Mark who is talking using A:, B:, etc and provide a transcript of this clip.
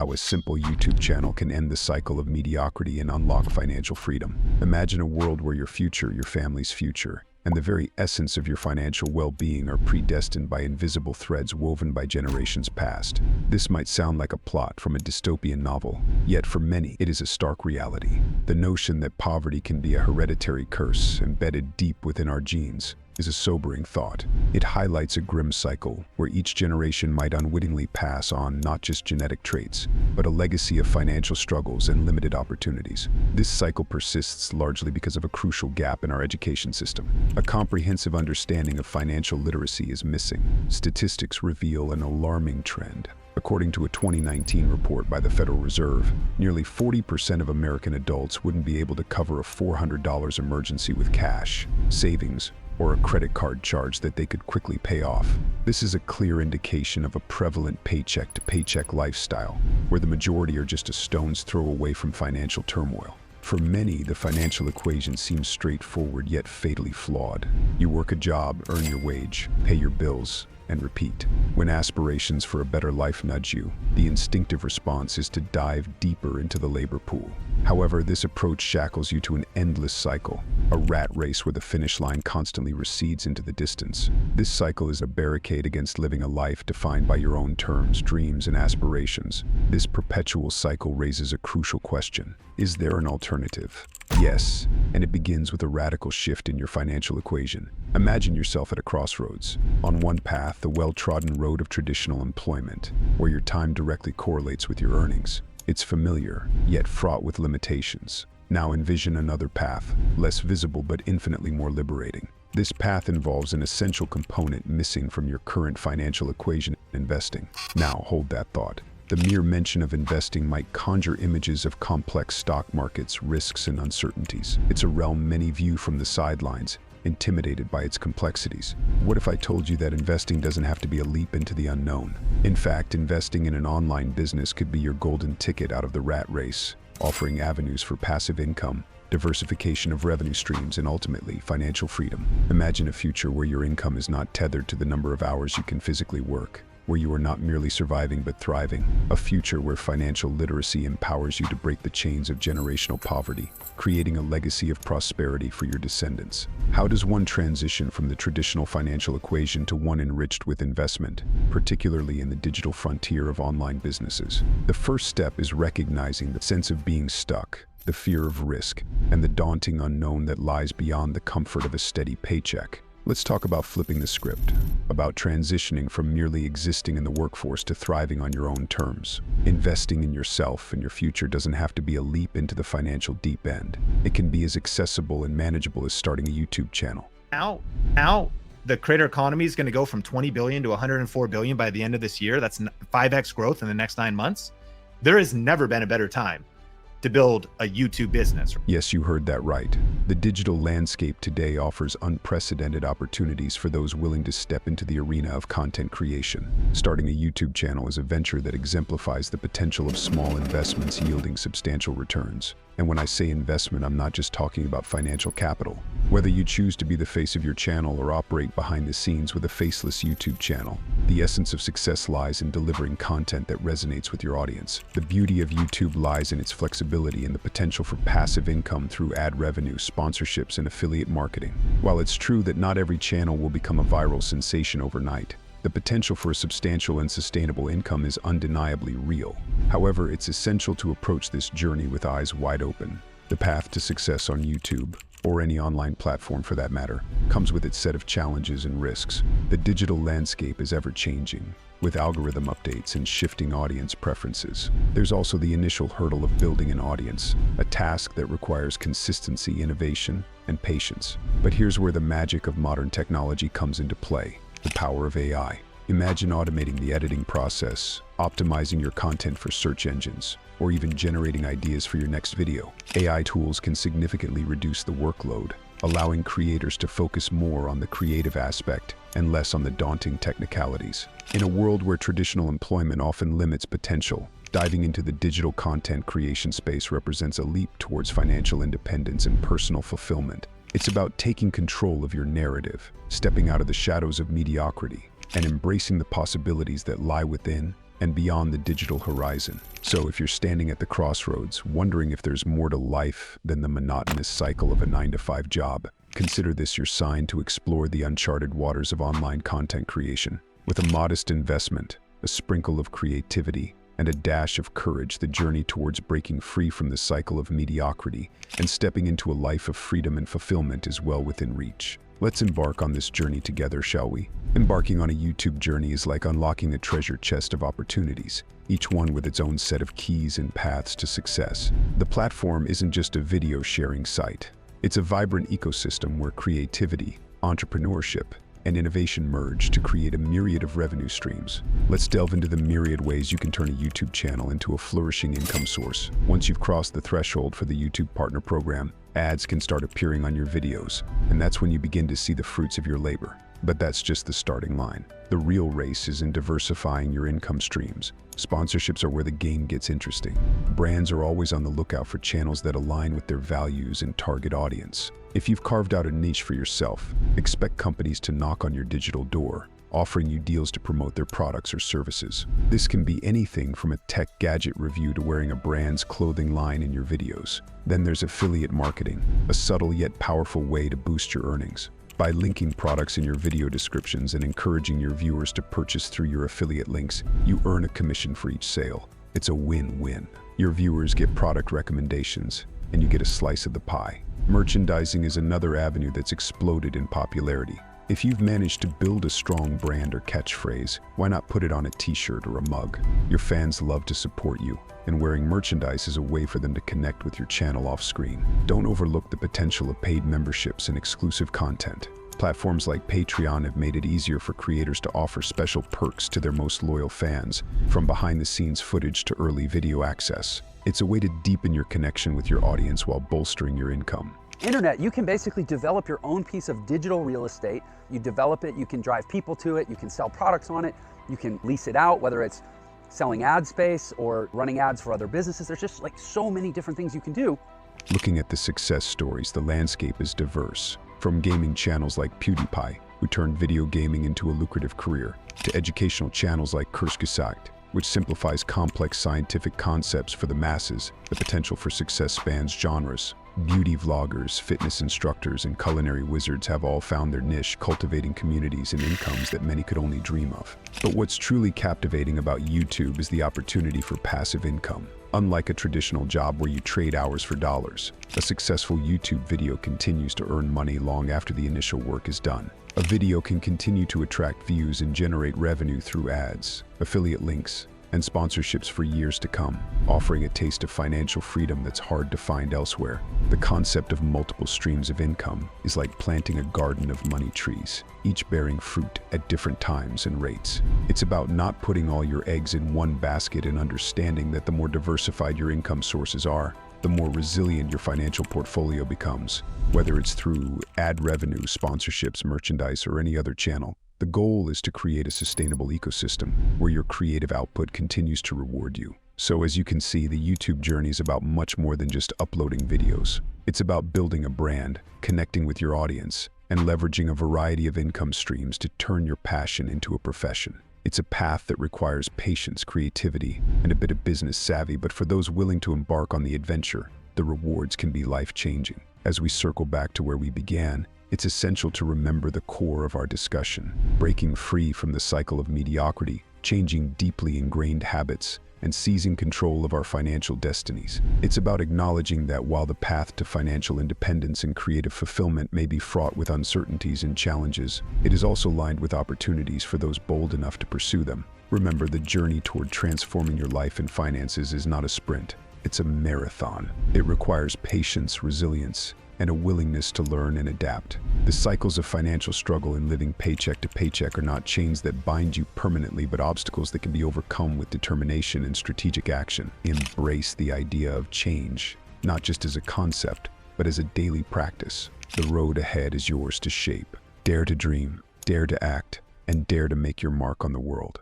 A: How a simple YouTube channel can end the cycle of mediocrity and unlock financial freedom. Imagine a world where your future, your family's future, and the very essence of your financial well-being are predestined by invisible threads woven by generations past. This might sound like a plot from a dystopian novel, yet for many it is a stark reality. The notion that poverty can be a hereditary curse embedded deep within our genes is a sobering thought. It highlights a grim cycle where each generation might unwittingly pass on not just genetic traits, but a legacy of financial struggles and limited opportunities. This cycle persists largely because of a crucial gap in our education system. A comprehensive understanding of financial literacy is missing. Statistics reveal an alarming trend. According to a 2019 report by the Federal Reserve, nearly 40% of American adults wouldn't be able to cover a $400 emergency with cash, savings, or a credit card charge that they could quickly pay off. This is a clear indication of a prevalent paycheck-to-paycheck lifestyle, where the majority are just a stone's throw away from financial turmoil. For many, the financial equation seems straightforward yet fatally flawed. You work a job, earn your wage, pay your bills, and repeat. When aspirations for a better life nudge you, the instinctive response is to dive deeper into the labor pool. However, this approach shackles you to an endless cycle, a rat race where the finish line constantly recedes into the distance. This cycle is a barricade against living a life defined by your own terms, dreams, and aspirations. This perpetual cycle raises a crucial question. Is there an alternative? Yes, and it begins with a radical shift in your financial equation. Imagine yourself at a crossroads. On one path, the well-trodden road of traditional employment, where your time directly correlates with your earnings. It's familiar, yet fraught with limitations. Now envision another path, less visible but infinitely more liberating. This path involves an essential component missing from your current financial equation: investing. Now hold that thought. The mere mention of investing might conjure images of complex stock markets, risks, and uncertainties. It's a realm many view from the sidelines, intimidated by its complexities. What if I told you that investing doesn't have to be a leap into the unknown? In fact, investing in an online business could be your golden ticket out of the rat race, offering avenues for passive income, diversification of revenue streams, and ultimately, financial freedom. Imagine a future where your income is not tethered to the number of hours you can physically work, where you are not merely surviving but thriving. A future where financial literacy empowers you to break the chains of generational poverty, creating a legacy of prosperity for your descendants. How does one transition from the traditional financial equation to one enriched with investment, particularly in the digital frontier of online businesses? The first step is recognizing the sense of being stuck, the fear of risk, and the daunting unknown that lies beyond the comfort of a steady paycheck. Let's talk about flipping the script, about transitioning from merely existing in the workforce to thriving on your own terms. Investing in yourself and your future doesn't have to be a leap into the financial deep end. It can be as accessible and manageable as starting a YouTube channel.
B: Now, the creator economy is going to go from 20 billion to 104 billion by the end of this year. That's 5x growth in the next 9 months. There has never been a better time to build a YouTube business.
A: Yes, you heard that right. The digital landscape today offers unprecedented opportunities for those willing to step into the arena of content creation. Starting a YouTube channel is a venture that exemplifies the potential of small investments yielding substantial returns. And when I say investment, I'm not just talking about financial capital. Whether you choose to be the face of your channel or operate behind the scenes with a faceless YouTube channel, the essence of success lies in delivering content that resonates with your audience. The beauty of YouTube lies in its flexibility and the potential for passive income through ad revenue, sponsorships, and affiliate marketing. While it's true that not every channel will become a viral sensation overnight, the potential for a substantial and sustainable income is undeniably real. However, it's essential to approach this journey with eyes wide open. The path to success on YouTube, or any online platform for that matter, comes with its set of challenges and risks. The digital landscape is ever-changing, with algorithm updates and shifting audience preferences. There's also the initial hurdle of building an audience, a task that requires consistency, innovation, and patience. But here's where the magic of modern technology comes into play: the power of AI. Imagine automating the editing process, optimizing your content for search engines, or even generating ideas for your next video. AI tools can significantly reduce the workload, allowing creators to focus more on the creative aspect and less on the daunting technicalities. In a world where traditional employment often limits potential, diving into the digital content creation space represents a leap towards financial independence and personal fulfillment. It's about taking control of your narrative, stepping out of the shadows of mediocrity, and embracing the possibilities that lie within. and beyond the digital horizon. So if you're standing at the crossroads, wondering if there's more to life than the monotonous cycle of a 9-to-5 job, consider this your sign to explore the uncharted waters of online content creation. With a modest investment, a sprinkle of creativity, and a dash of courage, the journey towards breaking free from the cycle of mediocrity and stepping into a life of freedom and fulfillment is well within reach. Let's embark on this journey together, shall we? Embarking on a YouTube journey is like unlocking a treasure chest of opportunities, each one with its own set of keys and paths to success. The platform isn't just a video sharing site. It's a vibrant ecosystem where creativity, entrepreneurship, and innovation merge to create a myriad of revenue streams. Let's delve into the myriad ways you can turn a YouTube channel into a flourishing income source. Once you've crossed the threshold for the YouTube Partner Program, ads can start appearing on your videos, and that's when you begin to see the fruits of your labor. But that's just the starting line. The real race is in diversifying your income streams. Sponsorships are where the game gets interesting. Brands are always on the lookout for channels that align with their values and target audience. If you've carved out a niche for yourself, expect companies to knock on your digital door, offering you deals to promote their products or services. This can be anything from a tech gadget review to wearing a brand's clothing line in your videos. Then there's affiliate marketing, a subtle yet powerful way to boost your earnings. By linking products in your video descriptions and encouraging your viewers to purchase through your affiliate links, you earn a commission for each sale. It's a win-win. Your viewers get product recommendations, and you get a slice of the pie. Merchandising is another avenue that's exploded in popularity. If you've managed to build a strong brand or catchphrase, why not put it on a t-shirt or a mug? Your fans love to support you, and wearing merchandise is a way for them to connect with your channel off-screen. Don't overlook the potential of paid memberships and exclusive content. Platforms like Patreon have made it easier for creators to offer special perks to their most loyal fans, from behind-the-scenes footage to early video access. It's a way to deepen your connection with your audience while bolstering your income.
C: Internet, you can basically develop your own piece of digital real estate. You develop it, you can drive people to it, you can sell products on it, you can lease it out, whether it's selling ad space or running ads for other businesses. There's just like so many different things you can do.
A: Looking at the success stories, the landscape is diverse. From gaming channels like PewDiePie, who turned video gaming into a lucrative career, to educational channels like Kursgesagt, which simplifies complex scientific concepts for the masses. The potential for success spans genres. Beauty vloggers, fitness instructors, and culinary wizards have all found their niche, cultivating communities and incomes that many could only dream of. But what's truly captivating about YouTube is the opportunity for passive income. Unlike a traditional job where you trade hours for dollars, a successful YouTube video continues to earn money long after the initial work is done. A video can continue to attract views and generate revenue through ads, affiliate links, and sponsorships for years to come, offering a taste of financial freedom that's hard to find elsewhere. The concept of multiple streams of income is like planting a garden of money trees, each bearing fruit at different times and rates. It's about not putting all your eggs in one basket and understanding that the more diversified your income sources are, the more resilient your financial portfolio becomes. Whether it's through ad revenue, sponsorships, merchandise, or any other channel, the goal is to create a sustainable ecosystem where your creative output continues to reward you. So as you can see, the YouTube journey is about much more than just uploading videos. It's about building a brand, connecting with your audience, and leveraging a variety of income streams to turn your passion into a profession. It's a path that requires patience, creativity, and a bit of business savvy, but for those willing to embark on the adventure, the rewards can be life-changing. As we circle back to where we began, it's essential to remember the core of our discussion: breaking free from the cycle of mediocrity, changing deeply ingrained habits, and seizing control of our financial destinies. It's about acknowledging that while the path to financial independence and creative fulfillment may be fraught with uncertainties and challenges, it is also lined with opportunities for those bold enough to pursue them. Remember, the journey toward transforming your life and finances is not a sprint. It's a marathon. It requires patience, resilience, and a willingness to learn and adapt. The cycles of financial struggle and living paycheck to paycheck are not chains that bind you permanently, but obstacles that can be overcome with determination and strategic action. Embrace the idea of change, not just as a concept, but as a daily practice. The road ahead is yours to shape. Dare to dream, dare to act, and dare to make your mark on the world.